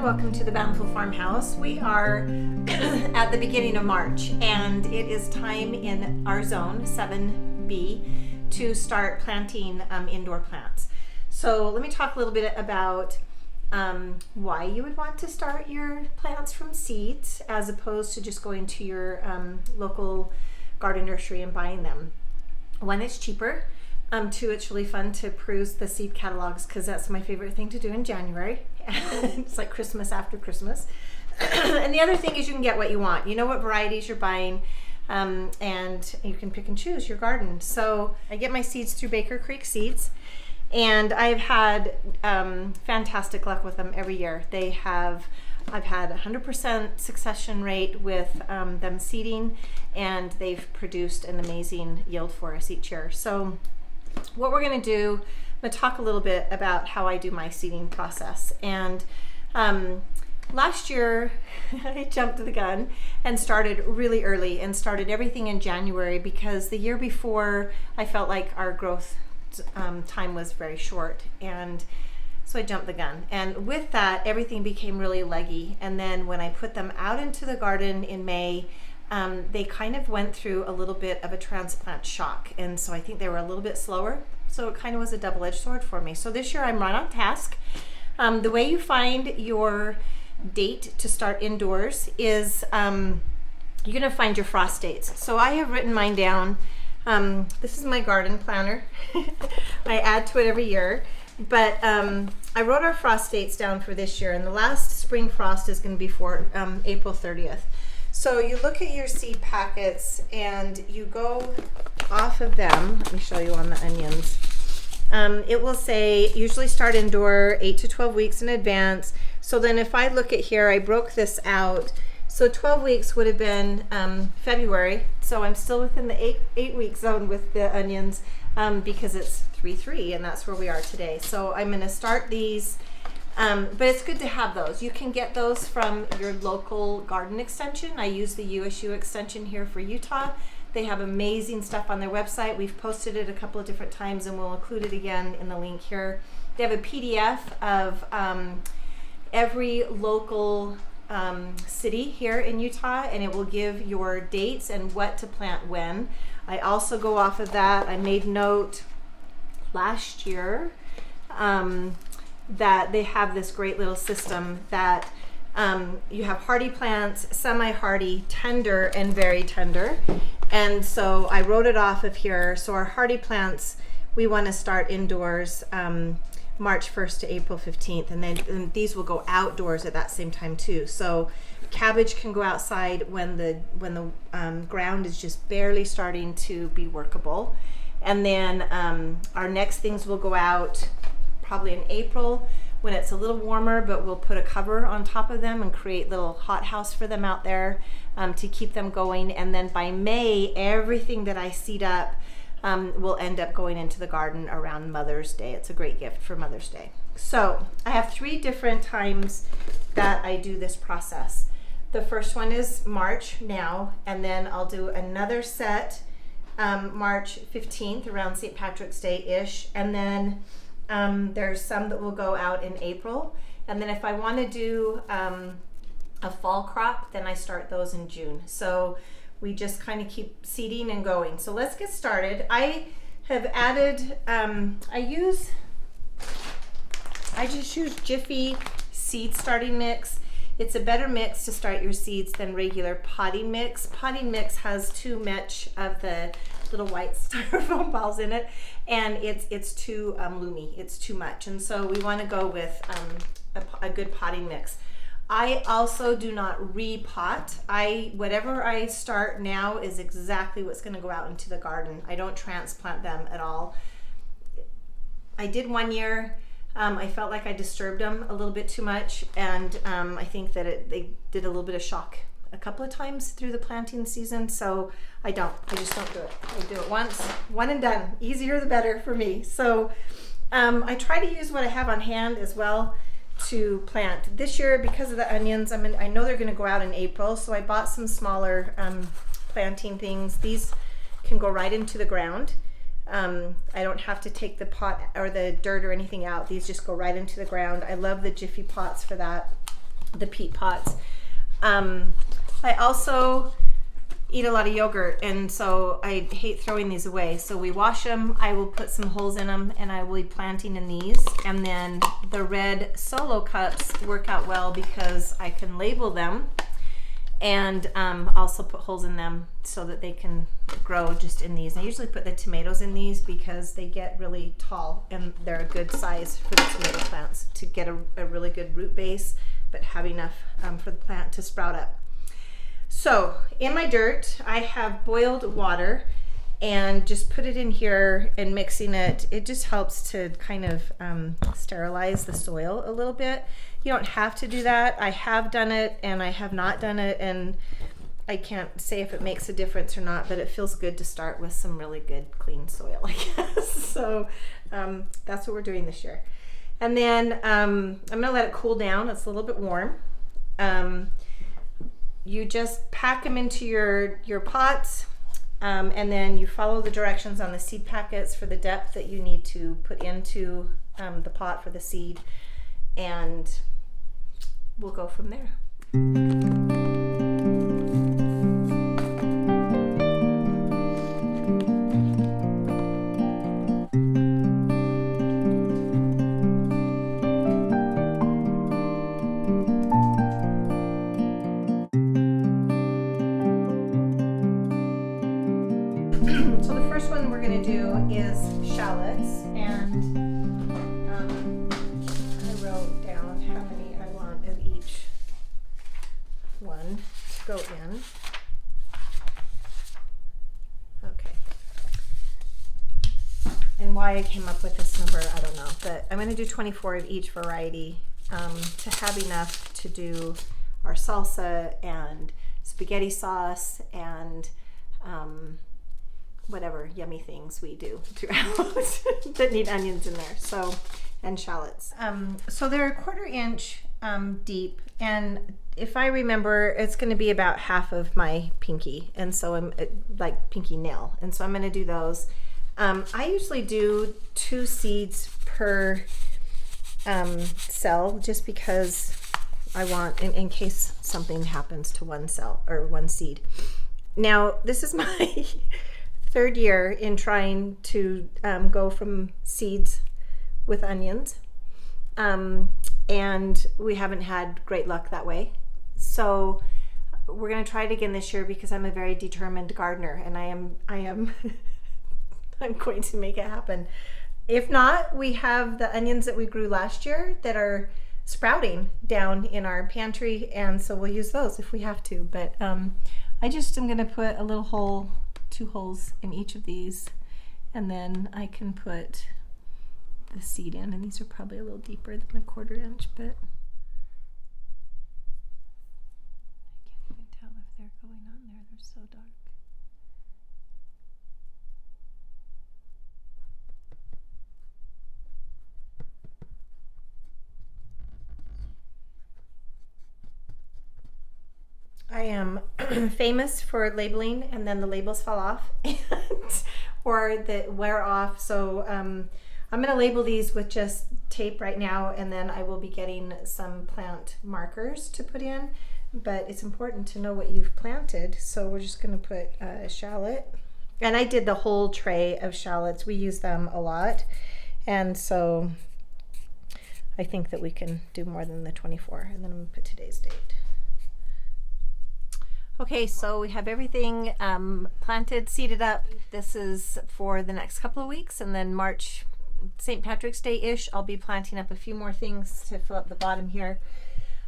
welcome to the Bountiful Farmhouse. We are at the beginning of March and it is time in our zone 7B to start planting indoor plants. So let me talk a little bit about why you would want to start your plants from seeds as opposed to just going to your local garden nursery and buying them. One, it's cheaper. Two, it's really fun to peruse the seed catalogs because that's my favorite thing to do in January. It's like Christmas after Christmas. And the other thing is you can get what you want. You know what varieties you're buying, and you can pick and choose your garden. So I get my seeds through Baker Creek Seeds, and I've had fantastic luck with them every year. I've had 100% succession rate with them seeding, and they've produced an amazing yield for us each year. So what we're going to do, I'm going to talk a little bit about how I do my seeding process. And last year I jumped the gun and started really early and started everything in January because the year before I felt like our growth time was very short, and so I jumped the gun. And with that, everything became really leggy. And then when I put them out into the garden in May, they kind of went through a little bit of a transplant shock, and so I think they were a little bit slower, so it kind of was a double-edged sword for me. So this year I'm right on task. The way you find your date to start indoors is you're going to find your frost dates. So I have written mine down. This is my garden planner. I add to it every year, but I wrote our frost dates down for this year, and the last spring frost is going to be for April 30th. So you look at your seed packets and you go off of them. Let me show you on the onions. It will say usually start indoor 8 to 12 weeks in advance. So then if I look at here, I broke this out. So 12 weeks would have been February. So I'm still within the 8-week zone with the onions because it's 3-3, and that's where we are today. So I'm going to start these. But it's good to have those. You can get those from your local garden extension. I use the USU extension here for Utah. They have amazing stuff on their website. We've posted it a couple of different times, and we'll include it again in the link here. They have a PDF of every local city here in Utah, and it will give your dates and what to plant when. I also go off of that. I made note last year that they have this great little system that you have hardy plants, semi-hardy, tender, and very tender. And so I wrote it off of here. So our hardy plants, we want to start indoors March 1st to April 15th. And then these will go outdoors at that same time too. So cabbage can go outside when the ground is just barely starting to be workable. And then our next things will go out probably in April when it's a little warmer, but we'll put a cover on top of them and create a little hothouse for them out there to keep them going. And then by May, everything that I seed up will end up going into the garden around Mother's Day. It's a great gift for Mother's Day. So I have 3 different times that I do this process. The first one is March now, and then I'll do another set March 15th around St. Patrick's Day-ish, and then there's some that will go out in April, and then if I want to do a fall crop, then I start those in June. So we just kind of keep seeding and going. So let's get started. I have added I just use Jiffy seed starting mix. It's a better mix to start your seeds than regular potting mix. Potting mix has too much of the little white styrofoam balls in it, and it's too loomy. It's too much, and so we want to go with a good potting mix. I also do not repot. Whatever I start now is exactly what's going to go out into the garden. I don't transplant them at all. I did one year. I felt like I disturbed them a little bit too much, and I think that they did a little bit of shock a couple of times through the planting season, so I just don't do it. I do it once, one and done. Easier the better for me. So I try to use what I have on hand as well to plant. This year, because of the onions, I know they're going to go out in April, so I bought some smaller planting things. These can go right into the ground. I don't have to take the pot or the dirt or anything out. These just go right into the ground. I love the Jiffy pots for that. the peat pots. I also eat a lot of yogurt, and so I hate throwing these away. So we wash them, I will put some holes in them, and I will be planting in these. And then the red solo cups work out well because I can label them and also put holes in them so that they can grow just in these. I usually put the tomatoes in these because they get really tall and they're a good size for the tomato plants to get a really good root base, but have enough for the plant to sprout up. So in my dirt, I have boiled water and just put it in here, and mixing it, it just helps to kind of sterilize the soil a little bit. You don't have to do that. I have done it and I have not done it, and I can't say if it makes a difference or not, but it feels good to start with some really good clean soil, I guess. So that's what we're doing this year. And then I'm gonna let it cool down. It's a little bit warm. You just pack them into your pots, and then you follow the directions on the seed packets for the depth that you need to put into the pot for the seed, and we'll go from there. So the first one we're going to do is shallots, and I wrote down how many I want of each one to go in. Okay. And why I came up with this number, I don't know, but I'm going to do 24 of each variety to have enough to do our salsa and spaghetti sauce and whatever yummy things we do throughout that need onions in there, so, and shallots. So they're 1/4 inch deep, and if I remember, it's going to be about half of my pinky, and so I'm like pinky nail, and so I'm going to do those. I usually do 2 seeds per cell, just because I want, in case something happens to one cell or one seed. Now, this is my 3rd year in trying to go from seeds with onions, and we haven't had great luck that way. So we're going to try it again this year because I'm a very determined gardener, and I am I'm going to make it happen. If not, we have the onions that we grew last year that are sprouting down in our pantry, and so we'll use those if we have to. But I just am going to put a little hole, 2 holes in each of these, and then I can put the seed in, and these are probably a little deeper than 1/4 inch, but I can't even tell if they're going on there. They're so dark. I am famous for labeling, and then the labels fall off or that wear off. So I'm going to label these with just tape right now, and then I will be getting some plant markers to put in. But it's important to know what you've planted, so we're just going to put a shallot. And I did the whole tray of shallots. We use them a lot, and so I think that we can do more than the 24. And then I'm going to put today's date. Okay, so we have everything planted, seeded up. This is for the next couple of weeks, and then March, St. Patrick's Day-ish, I'll be planting up a few more things to fill up the bottom here.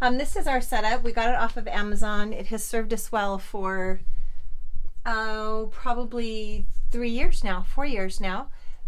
This is our setup. We got it off of Amazon. It has served us well for probably 4 years now.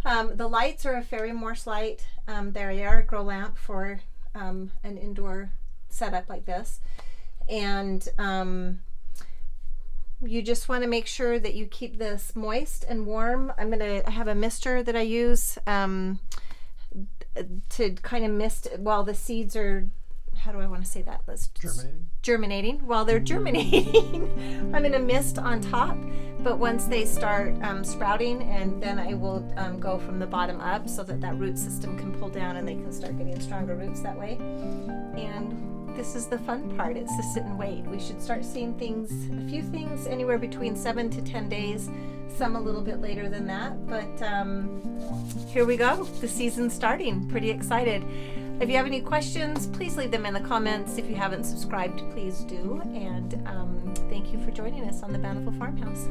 The lights are a Fairy Morse light. They are a grow lamp for an indoor setup like this. And you just want to make sure that you keep this moist and warm. I have a mister that I use to kind of mist while the seeds how do I want to say that? Germinating. While they're germinating, I'm in a mist on top. But once they start sprouting, and then I will go from the bottom up so that that root system can pull down and they can start getting stronger roots that way. And this is the fun part. It's to sit and wait. We should start seeing things, a few things, anywhere between 7 to 10 days, some a little bit later than that. But here we go. The season's starting. Pretty excited. If you have any questions, please leave them in the comments. If you haven't subscribed, please do. And thank you for joining us on the Bountiful Farmhouse.